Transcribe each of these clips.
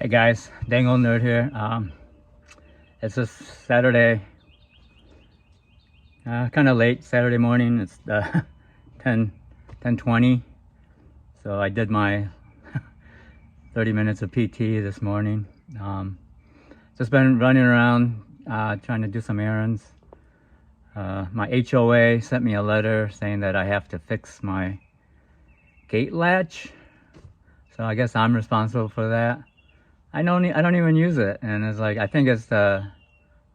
Hey guys, dang old nerd here. It's just Saturday, kind of late Saturday morning. It's 10:20. So I did my 30 minutes of PT this morning. Just been running around trying to do some errands. My HOA sent me a letter saying that I have to fix my gate latch. So I guess I'm responsible for that. I don't even use it, and it's like I think it's the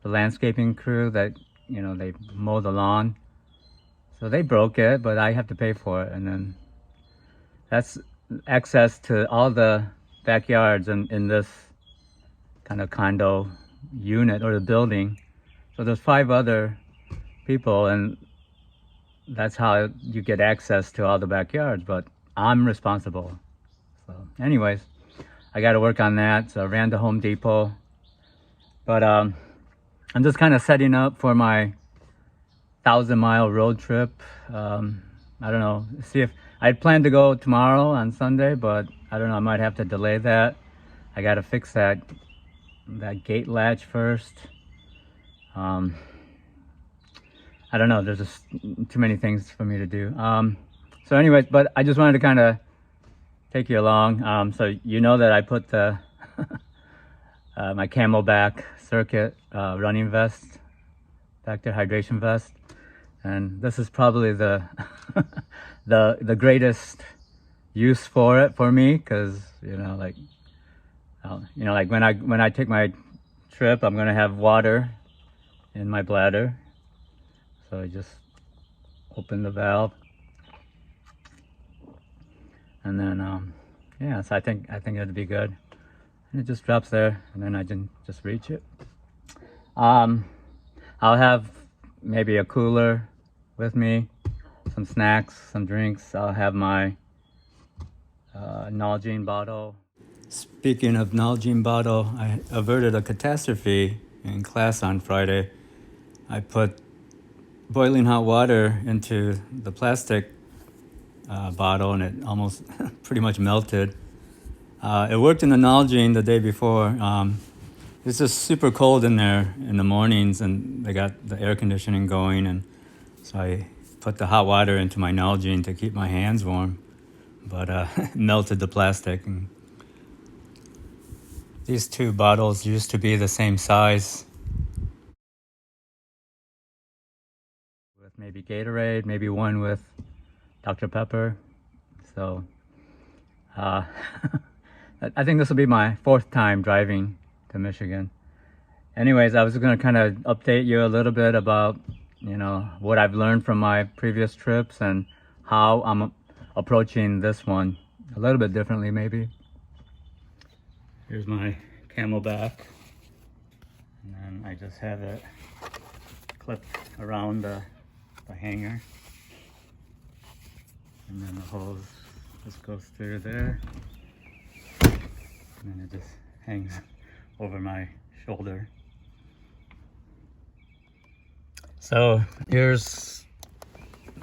landscaping crew that they mow the lawn, so they broke it, but I have to pay for it, and then that's access to all the backyards in this kind of condo unit or the building. So there's 5 other people, and that's how you get access to all the backyards, but I'm responsible. So anyways, I got to work on that. So I ran to Home Depot, but I'm just kind of setting up for my 1,000-mile road trip. I don't know, see if I'd planned to go tomorrow on Sunday, but I don't know, I might have to delay that. I got to fix that gate latch first. I don't know, there's just too many things for me to do. So anyways, but I just wanted to kind of take you along. So you know that I put the my Camelbak circuit running vest back there, hydration vest, and this is probably the the greatest use for it for me, because like when I take my trip, I'm gonna have water in my bladder, so I just open the valve. And then, yeah, so I think it'd be good. And it just drops there, and then I can just reach it. I'll have maybe a cooler with me, some snacks, some drinks. I'll have my Nalgene bottle. Speaking of Nalgene bottle, I averted a catastrophe in class on Friday. I put boiling hot water into the plastic bottle, and it almost pretty much melted. It worked in the Nalgene the day before. It's just super cold in there in the mornings, and they got the air conditioning going, and so I put the hot water into my Nalgene to keep my hands warm, but it melted the plastic. And these 2 bottles used to be the same size, with maybe Gatorade, maybe one with Dr. Pepper. So I think this will be my 4th time driving to Michigan. Anyways, I was going to kind of update you a little bit about what I've learned from my previous trips and how I'm approaching this one a little bit differently maybe. Here's my Camelbak, and then I just have it clipped around the hanger, and then the hose just goes through there, and then it just hangs over my shoulder. So here's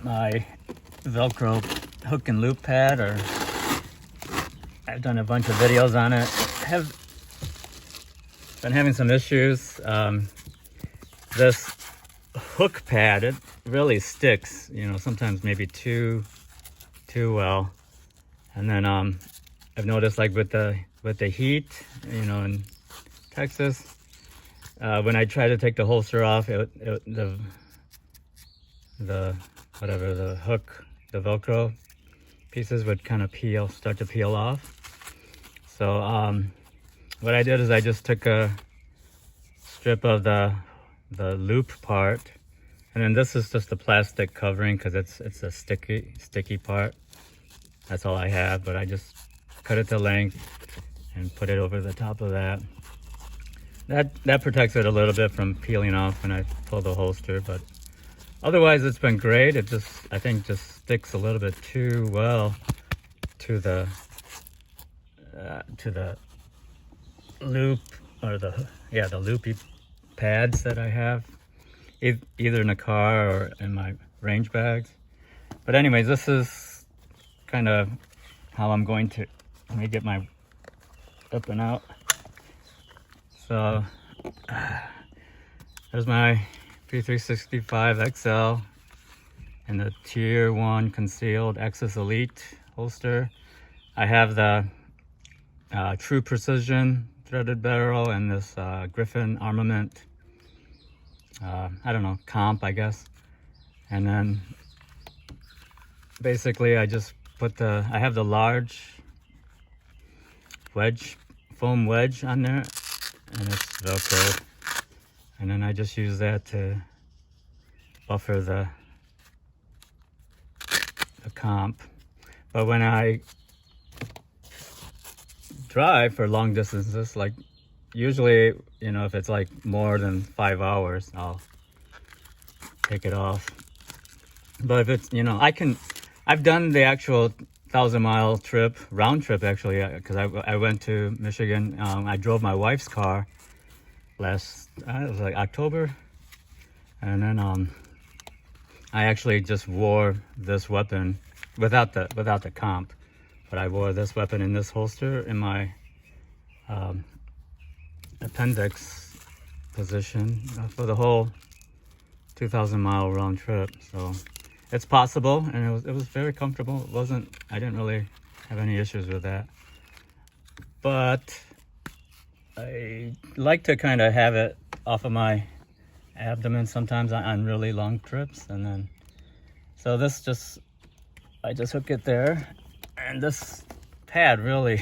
my Velcro hook and loop pad, or I've done a bunch of videos on it. Have been having some issues. This hook pad, it really sticks, sometimes maybe too well. And then I've noticed, like with the heat, in Texas, when I try to take the holster off, the hook, the Velcro pieces would kind of start to peel off. So what I did is I just took a strip of the loop part, and then this is just the plastic covering, because it's a sticky part. That's all I have, but I just cut it to length and put it over the top of that. That protects it a little bit from peeling off when I pull the holster, but otherwise it's been great. It I think just sticks a little bit too well to the loop, or the loopy pads that I have, either in the car or in my range bags. But anyways, this is kind of how I'm going to, let me get my up and out. So there's my P365 XL and the Tier 1 concealed Axis Elite holster. I have the True Precision threaded barrel and this Griffin Armament, I don't know, comp, I guess. And then basically I just put I have the large foam wedge on there, and it's Velcro. And then I just use that to buffer the comp. But when I drive for long distances, like usually, you know, if it's like more than 5 hours, I'll take it off. But if it's, you know, I've done the actual 1,000-mile trip, round trip actually, because I went to Michigan. I drove my wife's car it was like October, and then I actually just wore this weapon without the comp, but I wore this weapon in this holster in my appendix position for the whole 2,000-mile round trip. So it's possible, and it was very comfortable. I didn't really have any issues with that, but I like to kind of have it off of my abdomen sometimes on really long trips. And then so I just hook it there, and this pad really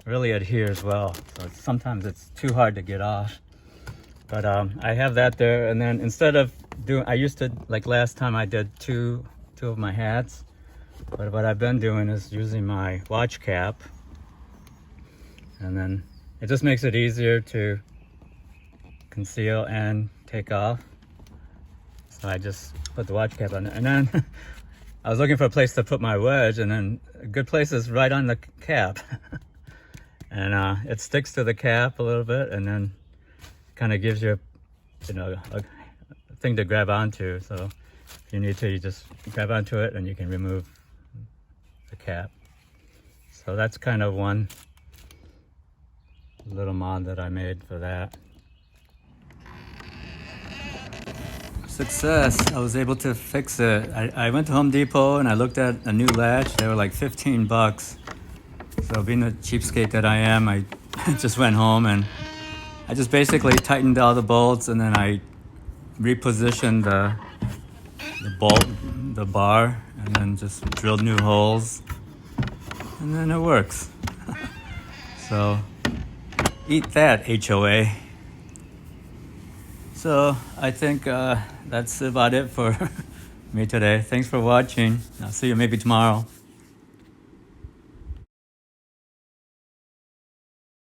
adheres well, so sometimes it's too hard to get off. But I have that there, and then instead of I used to, like last time I did two of my hats, but what I've been doing is using my watch cap, and then it just makes it easier to conceal and take off. So I just put the watch cap on it, and then I was looking for a place to put my wedge, and then a good place is right on the cap. And it sticks to the cap a little bit, and then kind of gives you, you know, a thing to grab onto. So if you need to, you just grab onto it and you can remove the cap. So that's kind of one little mod that I made for that. Success! I was able to fix it. I went to Home Depot and I looked at a new latch. They were like 15 bucks. So being the cheapskate that I am, I just went home and I just basically tightened all the bolts, and then I repositioned the bar, and then just drilled new holes, and then it works. So eat that, HOA. So I think that's about it for me today. Thanks for watching. I'll see you maybe tomorrow.